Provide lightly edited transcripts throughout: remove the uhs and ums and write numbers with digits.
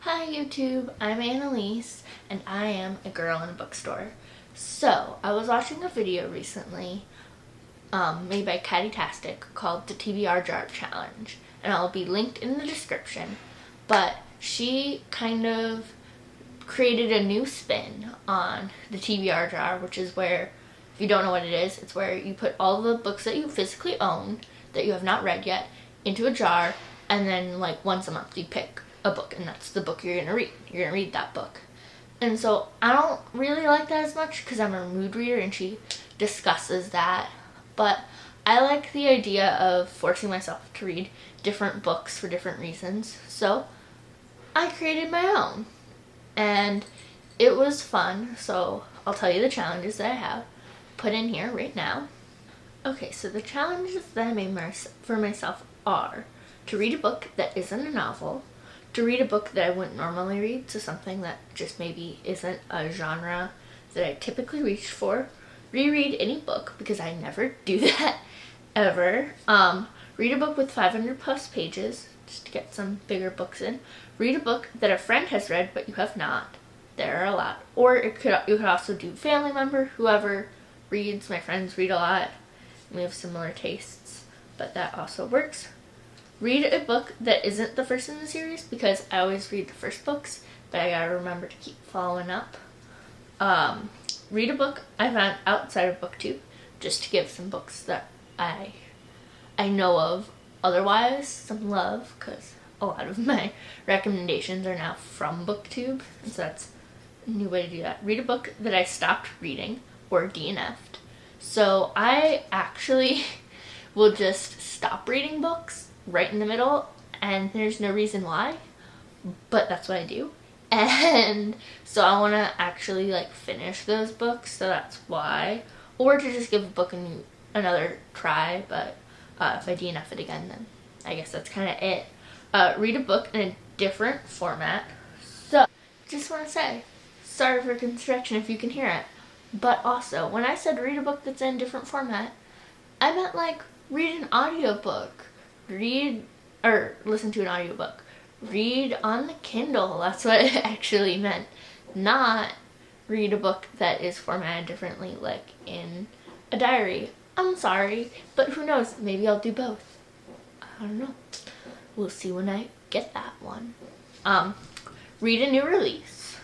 Hi YouTube, I'm Annalise and I am a girl in a bookstore. So, I was watching a video recently made by Catty-tastic called the TBR Jar Challenge, and I'll be linked in the description, but she kind of created a new spin on the TBR jar, which is where, if you don't know what it is, it's where you put all the books that you physically own that you have not read yet into a jar, and then like once a month you pick a book, and that's the book you're gonna read. You're gonna read that book. And so I don't really like that as much because I'm a mood reader and she discusses that, but I like the idea of forcing myself to read different books for different reasons. So I created my own and it was fun. So I'll tell you the challenges that I have put in here right now. Okay, so the challenges that I made for myself are to read a book that isn't a novel, to read a book that I wouldn't normally read, so something that just maybe isn't a genre that I typically reach for, reread any book, because I never do that, ever, read a book with 500 plus pages, just to get some bigger books in, read a book that a friend has read but you have not, there are a lot, or you could also do family member, whoever reads. My friends read a lot, we have similar tastes, but that also works. Read a book that isn't the first in the series, because I always read the first books, but I gotta remember to keep following up. Read a book I found outside of BookTube, just to give some books that I know of otherwise some love, because a lot of my recommendations are now from BookTube, and so that's a new way to do that. Read a book that I stopped reading or DNF'd. So I actually will just stop reading books right in the middle, and there's no reason why, but that's what I do. And so I want to actually like finish those books, so that's why, or to just give a book another try, but if I DNF it again, then I guess that's kind of it. Read a book in a different format. So just want to say sorry for construction if you can hear it, but also when I said read a book that's in a different format, I meant like read an audiobook, read or listen to an audiobook, read on the Kindle. That's what it actually meant, not read a book that is formatted differently like in a diary. I'm sorry, but who knows, maybe I'll do both. I don't know, we'll see when I get that one. Read a new release,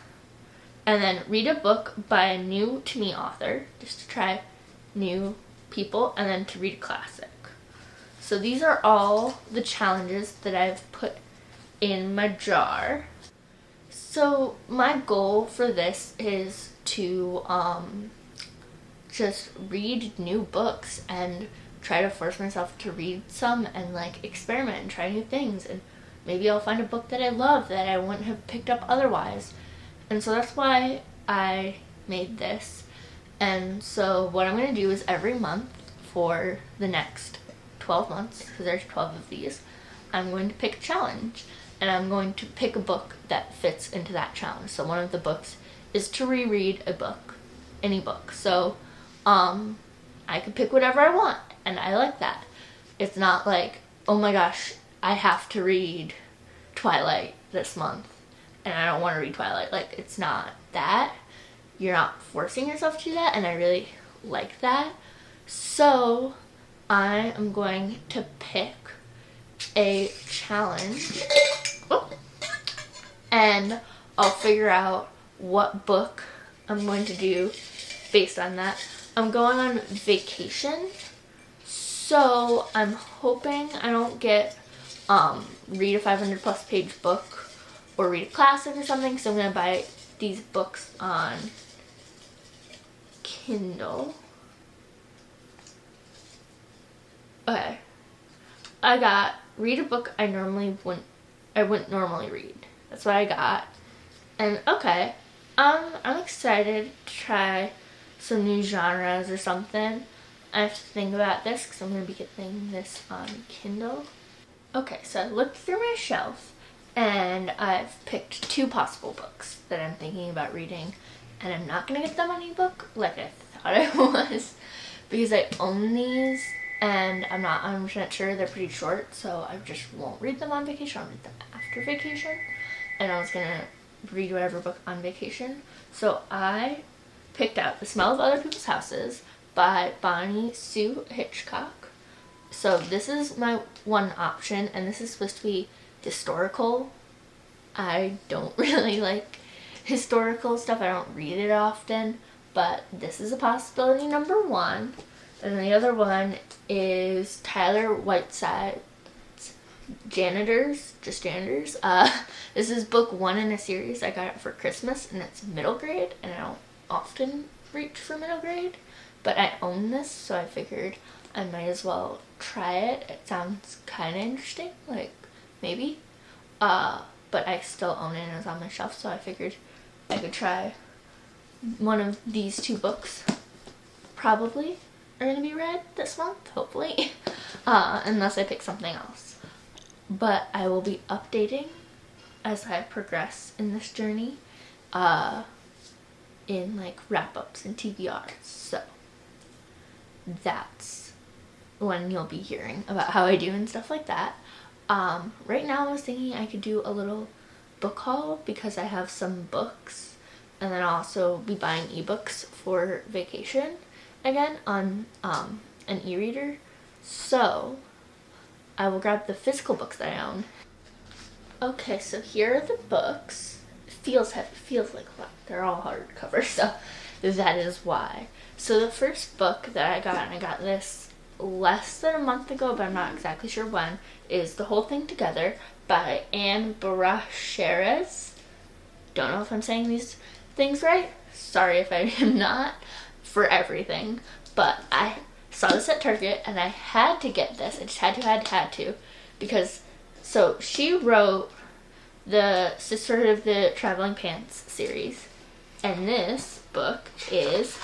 and then read a book by a new to me author, just to try new people, and then to read a classic. So these are all the challenges that I've put in my jar. So my goal for this is to just read new books and try to force myself to read some and like experiment and try new things, and maybe I'll find a book that I love that I wouldn't have picked up otherwise. And so that's why I made this. And so what I'm going to do is every month for the next 12 months, because there's 12 of these, I'm going to pick a challenge, and I'm going to pick a book that fits into that challenge. So one of the books is to reread a book, any book. So I could pick whatever I want, and I like that. It's not like, oh my gosh, I have to read Twilight this month and I don't want to read Twilight. Like, it's not that. You're not forcing yourself to do that, and I really like that. So I am going to pick a challenge, and I'll figure out what book I'm going to do based on that. I'm going on vacation, so I'm hoping I don't get read a 500 plus page book or read a classic or something, so I'm going to buy these books on Kindle. Okay, I got read a book I wouldn't normally read. That's what I got. And okay, I'm excited to try some new genres or something. I have to think about this because I'm going to be getting this on Kindle. Okay, so I looked through my shelf and I've picked two possible books that I'm thinking about reading, and I'm not going to get them on ebook like I thought I was, because I own these and I'm not 100% sure. They're pretty short, so I just won't read them on vacation. I'll read them after vacation. and I was gonna read whatever book on vacation. So I picked out The Smell of Other People's Houses by Bonnie Sue Hitchcock. So this is my one option, and this is supposed to be historical. I don't really like historical stuff. I don't read it often, but this is a possibility number one. And the other one is Tyler Whiteside's Janitors, just Janitors. This is book one in a series. I got it for Christmas, and it's middle grade, and I don't often reach for middle grade, but I own this, so I figured I might as well try it. It sounds kind of interesting, like, maybe. But I still own it, and it's on my shelf, so I figured I could try one of these two books. Probably are going to be read this month, hopefully, unless I pick something else. But I will be updating as I progress in this journey, in like wrap-ups and TBRs. So that's when you'll be hearing about how I do and stuff like that. Right now I was thinking I could do a little book haul because I have some books, and then I'll also be buying ebooks for vacation again on an e-reader. So I will grab the physical books that I own. Okay, so here are the books. It feels heavy, feels like a lot. They're all hardcover, so that is why. So the first book that I got, and I got this less than a month ago, but I'm not exactly sure when, is The Whole Thing Together by Anne Baracheres. Don't know if I'm saying these things right. Sorry if I am not, for everything. But I saw this at Target, and I had to get this. I just had to, because, so she wrote the Sister of the Traveling Pants series, and this book is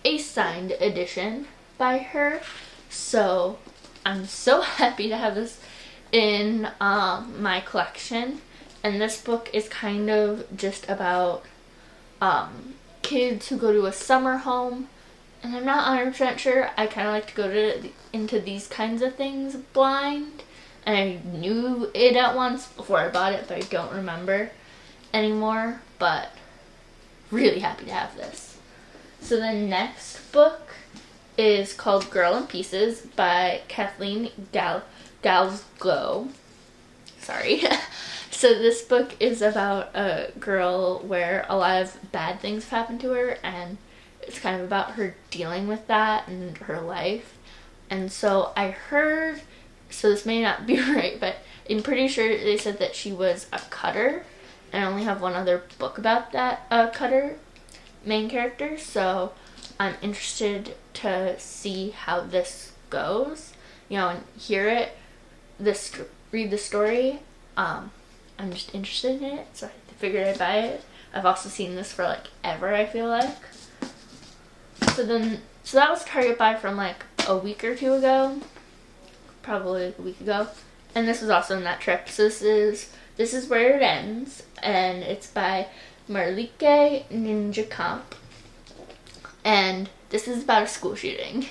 a signed edition by her. So I'm so happy to have this in my collection. And this book is kind of just about kids who go to a summer home, and I'm not 100% sure. I kind of like to go into these kinds of things blind, and I knew it at once before I bought it, but I don't remember anymore. But really happy to have this. So the next book is called Girl in Pieces by Kathleen Galsgo. Sorry. So this book is about a girl where a lot of bad things have happened to her, and it's kind of about her dealing with that and her life. And so I heard, so this may not be right, but I'm pretty sure they said that she was a cutter, and I only have one other book about that cutter main character, so I'm interested to see how this goes, and hear it, read the story. I'm just interested in it, so I figured I'd buy it. I've also seen this for like ever, I feel like. So that was a Target buy from like a week or two ago, probably a week ago, and this was also in that trip. So this is Where It Ends, and it's by Marlike Ninjakamp, and this is about a school shooting.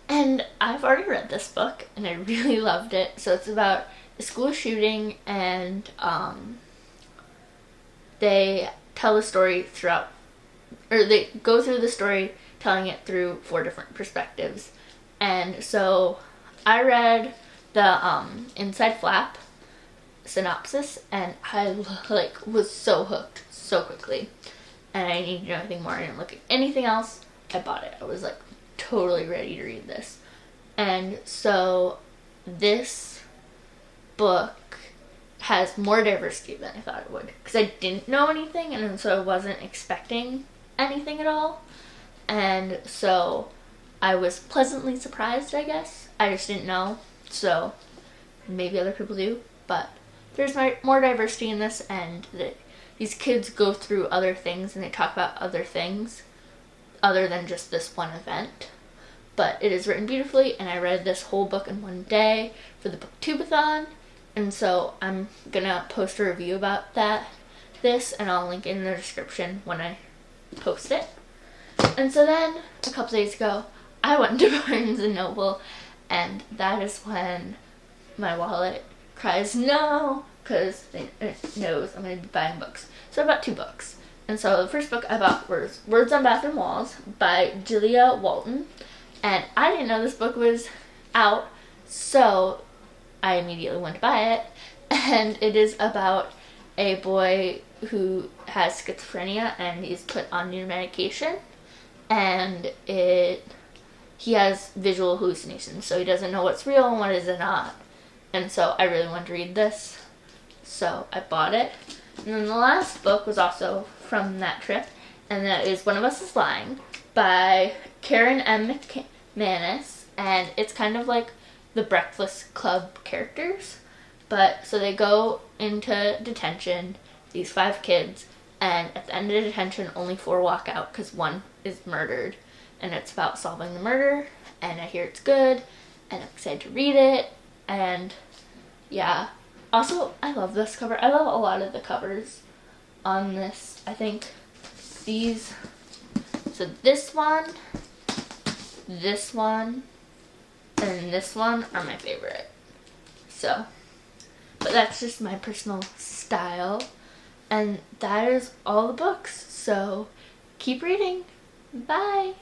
And I've already read this book, and I really loved it. So it's about a school shooting, and they tell the story throughout, or they go through the story telling it through 4 different perspectives. And so I read the inside flap synopsis, and I was so hooked so quickly, and I needed to know anything more. I didn't look at anything else. I bought it. I was like totally ready to read this. And so this book has more diversity than I thought it would, because I didn't know anything, and so I wasn't expecting anything at all. And so I was pleasantly surprised, I guess. I just didn't know, so maybe other people do, but there's more diversity in this, and these kids go through other things, and they talk about other things other than just this one event. But it is written beautifully, and I read this whole book in one day for the Booktubeathon, and so I'm gonna post a review about this, and I'll link it in the description when I post it. And so then, a couple days ago, I went to Barnes & Noble, and that is when my wallet cries no, because because it knows I'm going to be buying books. So I bought 2 books. And so the first book I bought was Words on Bathroom Walls by Julia Walton. And I didn't know this book was out, so I immediately went to buy it. And it is about a boy who has schizophrenia and he's put on new medication. And he has visual hallucinations, so he doesn't know what's real and what is not. And so I really wanted to read this, so I bought it. And then the last book was also from that trip, and that is One of Us is Lying by Karen M. McManus, and it's kind of like the Breakfast Club characters. But so they go into detention, these 5 kids, and at the end of detention only 4 walk out because 1 is murdered. And it's about solving the murder, and I hear it's good, and I'm excited to read it, and yeah. Also, I love this cover. I love a lot of the covers on this. I think these, so this one, and this one are my favorite. So, but that's just my personal style, and that is all the books. So, keep reading. Bye.